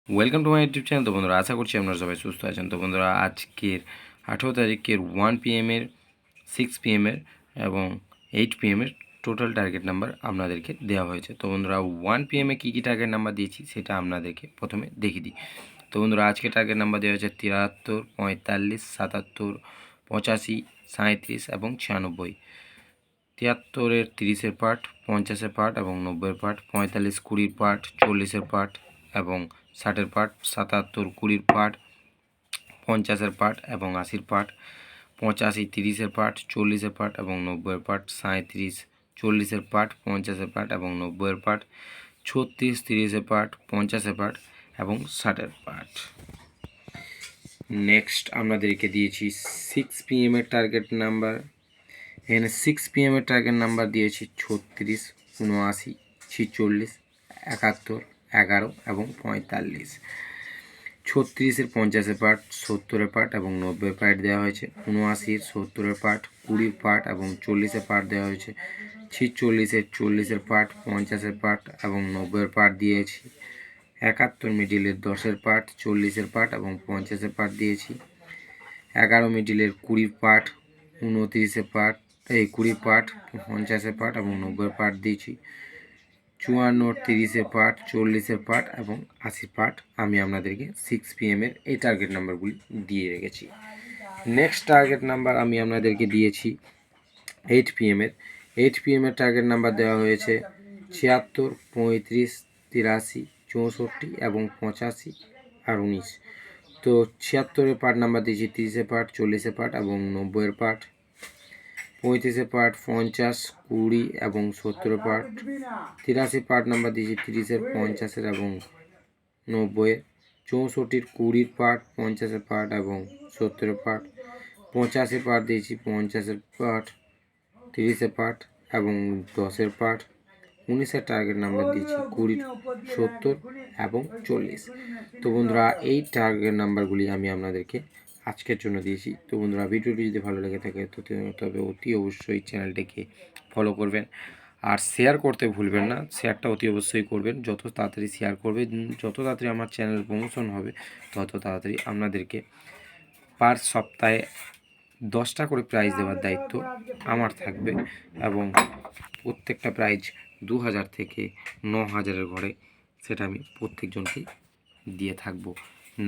Welcome to my YouTube channel. তো বন্ধুরা, আশা করছি আপনারা সবাই সুস্থ আছেন। তো বন্ধুরা, আজকের 18 তারিখের 1 PM এর 6 PM এর এবং 8 PM এর টোটাল টার্গেট নাম্বার আপনাদেরকে দেওয়া হয়েছে। তো বন্ধুরা, 1 PM এ কী কী টার্গেট নাম্বার দিয়েছি সেটা আপনাদেরকে প্রথমে দেখিয়ে দিই। তো বন্ধুরা, আজকে টার্গেট নাম্বার দেওয়া হয়েছে 73, 45, 77, 85, 37 এবং 96। 73-এর 30-এর পার্ট, 50-এর পার্ট এবং 90-এর পার্ট, 45, 20-এর পার্ট, 40-এর পার্ট এবং 60-এর পার্ট, 77, 20-এর পার্ট, 50-এর পার্ট এবং 80-এর পার্ট, 85, 30-এর পার্ট, 40-এর পার্ট এবং 90-এর পার্ট, 37, 40-এর পার্ট, 50-এর পার্ট এবং 90-এর পার্ট, 36, 30-এর পার্ট, 50-এর পার্ট এবং 60-এর পার্ট। নেক্সট আপনাদেরকে দিয়েছি 6 PM এর টার্গেট নাম্বার। এখানে 6 PM এর টার্গেট নাম্বার দিয়েছি 36, 79, 46, 71, 11 এবং 45। 36-এর 50-এর পার্ট, 70-এর পার্ট এবং 90-এর পার্ট দেওয়া হয়েছে। 79-এর 70-এর পার্ট, 20-এর পার্ট এবং 40-এর পার্ট দেওয়া হয়েছে। 46-এর 40-এর পার্ট, 50-এর পার্ট এবং 90-এর পার্ট দিয়েছি। 71 মিডিলের 10-এর পার্ট, 40-এর পার্ট এবং 50-এর পার্ট দিয়েছি। 11 মিডিলের 20 পার্ট, 29-এর পার্ট, 20 পার্ট, 50-এর পার্ট এবং 90-এর পার্ট দিয়েছি। 54, 30-এর পার্ট, 40-এর পার্ট এবং 80 পার্ট আমি আপনাদেরকে 6 PM এর এই টার্গেট নাম্বারগুলি দিয়ে রেখেছি। নেক্সট টার্গেট নাম্বার আমি আপনাদেরকে দিয়েছি 8 PM এর। 8 PM এর টার্গেট নাম্বার দেওয়া হয়েছে 76, 35, 83, 64 এবং 85 আর 19। তো 76-এর পার্ট নাম্বার দিয়েছি 30-এর পার্ট, 40-এর পার্ট এবং 90-এর পার্ট। 35-এর পার্ট, 50, 20 এবং 70-এর পার্ট। 83 পার্ট নাম্বার দিয়েছি 30-এর, 50-এর এবং 90-এর। 64-র 20 পার্ট, 50-এর পার্ট এবং 70-এর পার্ট। 85 পার্ট দিয়েছি 50-এর পার্ট, 30-এর পার্ট এবং 10-এর পার্ট। 19-এর টার্গেট নাম্বার দিয়েছি 20, 70 এবং 40। তো বন্ধুরা, এই টার্গেট নাম্বারগুলি আমি আপনাদেরকে আজকের জন্য দিয়েছি। তো বন্ধুরা, ভিডিওটি যদি ভালো লেগে থাকে তবে অতি অবশ্যই চ্যানেলটিকে ফলো করবেন আর শেয়ার করতে ভুলবেন না। শেয়ারটা অতি অবশ্যই করবেন। যত তাড়াতাড়ি শেয়ার করবে, যত তাড়াতাড়ি আমার চ্যানেল প্রমোশন হবে, তত তাড়াতাড়ি আপনাদেরকে পার সপ্তাহে 10টা করে প্রাইজ দেওয়ার দায়িত্ব আমার থাকবে এবং প্রত্যেকটা প্রাইজ 2000 থেকে 9000-এর ঘরে সেটা আমি প্রত্যেকজনকেই দিয়ে থাকবো।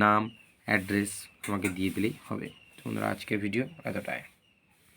নাম, অ্যাড্রেস আমাকে দিয়ে দিলেই হবে। বন্ধুরা, আজকের ভিডিও এতটাই।